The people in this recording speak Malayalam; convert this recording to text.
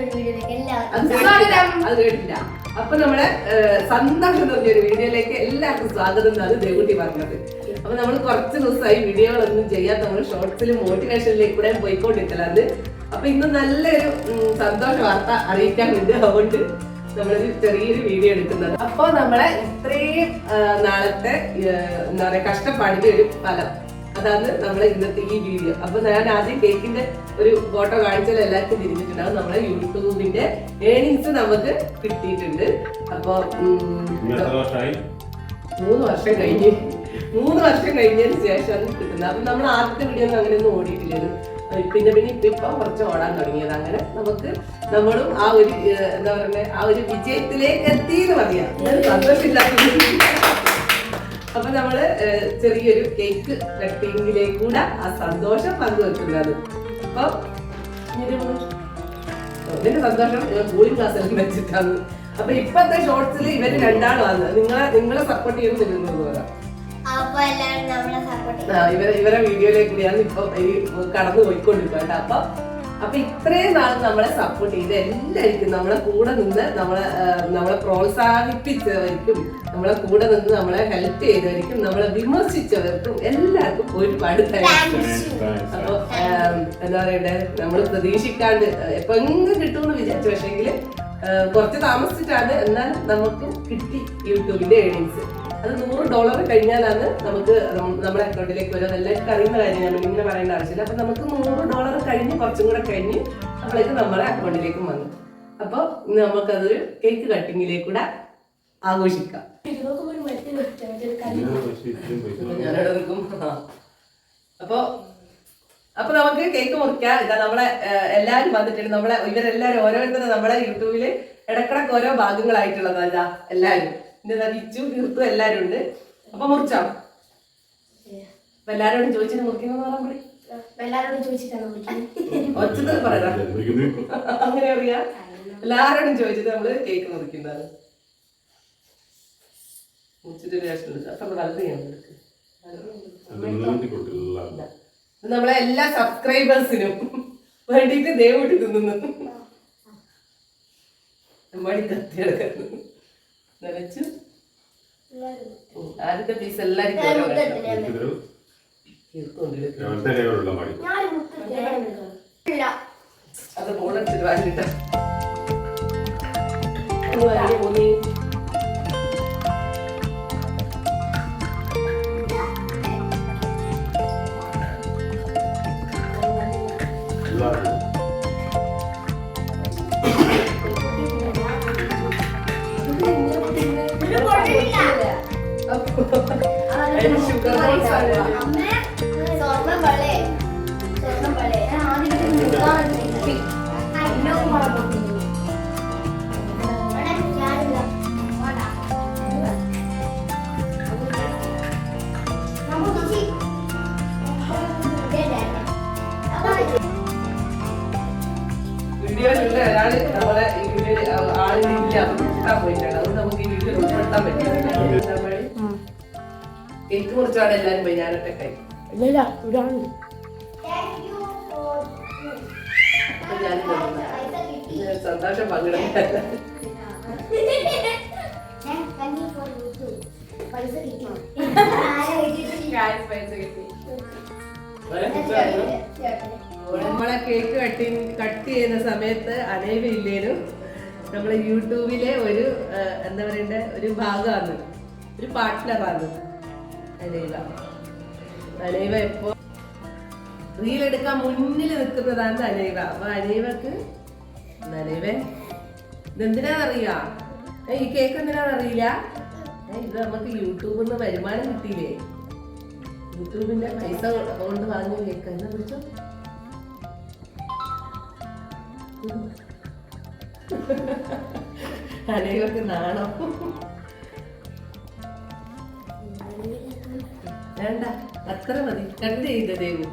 അത് കേട്ടില്ല. അപ്പൊ നമ്മളെ സന്തോഷം തോന്നിയൊരു വീഡിയോയിലേക്ക് എല്ലാവർക്കും സ്വാഗതം എന്നാണ് ദേവുട്ടി പറഞ്ഞത്. അപ്പൊ നമ്മൾ കുറച്ച് ദിവസമായി വീഡിയോകളൊന്നും ചെയ്യാത്ത നമ്മൾ ഷോർട്സിൽ മോട്ടിവേഷനിലേക്ക് കൂടെ പോയിക്കൊണ്ടിരിക്കലാണ്. അപ്പൊ ഇന്ന് നല്ലൊരു സന്തോഷ വാർത്ത അറിയിക്കാൻ വേണ്ടി അതുകൊണ്ട് നമ്മളൊരു ചെറിയൊരു വീഡിയോ എടുക്കുന്നത്. അപ്പൊ നമ്മളെ ഇത്രയും നാളത്തെ എന്താ പറയാ കഷ്ടപ്പാടിന്റെ ഒരു ഫലം, അതാണ് നമ്മളെ ഇന്നത്തെ ഈ വീഡിയോ. അപ്പൊ ഞാൻ ആദ്യം കേക്കിന്റെ ഒരു ഫോട്ടോ കാണിച്ചാൽ എല്ലാവർക്കും തിരിഞ്ഞിട്ടുണ്ടാവും. നമ്മളെ യൂട്യൂബിന്റെ ഏണിങ്സ് നമുക്ക് കിട്ടിയിട്ടുണ്ട്. അപ്പൊ 3 വർഷം കഴിഞ്ഞതിന് ശേഷമാണ് കിട്ടുന്നത്. അപ്പൊ നമ്മൾ ആദ്യത്തെ വീഡിയോ ഒന്നും അങ്ങനെയൊന്നും ഓടിയിട്ടില്ലല്ലോ. പിന്നെ ഇപ്പൊ കുറച്ച് ഓടാൻ തുടങ്ങിയത്. അങ്ങനെ നമുക്ക് നമ്മളും ആ ഒരു എന്താ പറയുക ആ ഒരു വിജയത്തിലേക്ക് എത്തി എന്ന് പറയാം. സന്തോഷമില്ലാത്ത അപ്പൊ നമ്മള് ചെറിയൊരു കേക്ക് കട്ടിങ്ങിലേക്കൂടെ ആ സന്തോഷം പങ്കുവെക്കുന്നത്. അപ്പൊ ഇതിന്റെ സന്തോഷം കൂളിംഗ് ക്ലാസ്സിൽ വെച്ചിട്ടാണ്. അപ്പൊ ഇപ്പത്തെ ഷോർട്സിൽ ഇവര് രണ്ടാളാണ് നിങ്ങളെ സപ്പോർട്ട് ചെയ്യുന്നത് പറയാം. ഇവരെ വീഡിയോയിലേക്ക് കൂടിയാണ് ഇപ്പൊ കടന്നു പോയിക്കൊണ്ടിരിക്കുക. അപ്പൊ ഇത്രയും നാൾ നമ്മളെ സപ്പോർട്ട് ചെയ്ത് എല്ലാവർക്കും നമ്മളെ കൂടെ നിന്ന് നമ്മളെ പ്രോത്സാഹിപ്പിച്ചവർക്കും നമ്മളെ കൂടെ നിന്ന് നമ്മളെ ഹെൽപ്പ് ചെയ്തവർക്കും നമ്മളെ വിമർശിച്ചവർക്കും എല്ലാവർക്കും ഒരുപാട് താങ്ക്സ്. അപ്പൊ എന്താ പറയണ്ടേ, നമ്മൾ പ്രതീക്ഷിക്കാണ്ട് എപ്പെങ്കിലും കിട്ടുമെന്ന് വിചാരിച്ചു. പക്ഷെങ്കിൽ കുറച്ച് താമസിച്ചിട്ടാണ്, എന്നാൽ നമുക്ക് കിട്ടി യൂട്യൂബിന്റെ ഏണിങ്സ്. അത് $100 കഴിഞ്ഞാലാണ് നമുക്ക് നമ്മുടെ അക്കൗണ്ടിലേക്ക് വരും. അതെല്ലാവർക്കും അറിയുന്ന കാര്യം, ഞാൻ ഇങ്ങനെ പറയേണ്ട ആവശ്യമില്ല. അപ്പൊ നമുക്ക് $100 കഴിഞ്ഞ് കുറച്ചും കൂടെ കഴിഞ്ഞ് അപ്പോഴേക്ക് നമ്മളെ അക്കൗണ്ടിലേക്കും വന്നു. അപ്പൊ നമുക്കതൊരു കേക്ക് കട്ടിങ്ങിലേക്കൂടെ ആഘോഷിക്കാം. ഞാനവിടെ നിൽക്കും. അപ്പൊ നമുക്ക് കേക്ക് മുറിക്കാം. ഇതാ നമ്മളെ എല്ലാരും വന്നിട്ടുണ്ട്. ഇവരെല്ലാരും ഓരോരുത്തരും നമ്മളെ യൂട്യൂബില് ഇടക്കിടക്ക് ഓരോ ഭാഗങ്ങളായിട്ടുള്ളതാ. ഇതാ എല്ലാരും വിച്ചു തീർത്തും എല്ലാരും ഉണ്ട്. അപ്പൊ മുറിച്ചോ? അപ്പൊ എല്ലാരോടും ചോദിച്ചിട്ട് മുറിക്കുന്നു പറയുമ്പോഴേ ഒച്ചത്തിൽ പറയാ. അങ്ങനെ അറിയാ, എല്ലാരോടും ചോദിച്ചിട്ട് നമ്മള് കേക്ക് മുറിക്കുന്നത്. മുറിച്ചിട്ട് രസം. അപ്പൊ വളരെ നമ്മളെ എല്ലാ സബ്സ്ക്രൈബേഴ്സിനും വേണ്ടിട്ട് ദൈവം തിന്നുന്നു. മടി കത്തിയെടുക്കുന്നു. ആദ്യത്തെ പീസ് എല്ലാവർക്കും അത് ബോളടിച്ചിട്ട് വാങ്ങിട്ട വീഡിയോയിലുള്ള ഒരാള് നമ്മളെ ഈ വീഡിയോയിൽ ആളില്ല കിട്ടാൻ പോയിട്ടാണ്. അതുകൊണ്ട് നമുക്ക് ഈ വീഡിയോ ഉൾപ്പെടുത്താൻ പറ്റില്ല. കേക്ക് മുറിച്ചാണ് എല്ലാരും പോയി. ഞാനൊക്കെ കഴിക്കും. സന്തോഷം പങ്കിടാൻ നമ്മളെ കേക്ക് കട്ട് ചെയ്യുന്ന സമയത്ത് അനേവ ഇല്ലേലും നമ്മളെ യൂട്യൂബിലെ ഒരു എന്താ പറയണ്ടേ ഒരു ഭാഗമാണ്, ഒരു പാർട്ട്ണറാണ് അനൈവ. എപ്പോ റീലെടുക്കാൻ മുന്നിൽ നിൽക്കുന്നതാണ് അനൈവ. അപ്പൊ അനൈവക്ക് ഇതെന്തിനാന്നറിയാ, ഈ കേക്ക് എന്തിനാന്നറിയില്ല. ഇത് നമുക്ക് യൂട്യൂബിൽ നിന്ന് വരുമാനം കിട്ടിയില്ലേ, യൂട്യൂബിന്റെ പൈസ കൊണ്ട് വാങ്ങിയ കേക്ക്. എന്നാ കുറിച്ചോ അനൈവക്ക് നാണം വേണ്ട, അത്ര മതി. കട്ട് ചെയ്ത ദേവു.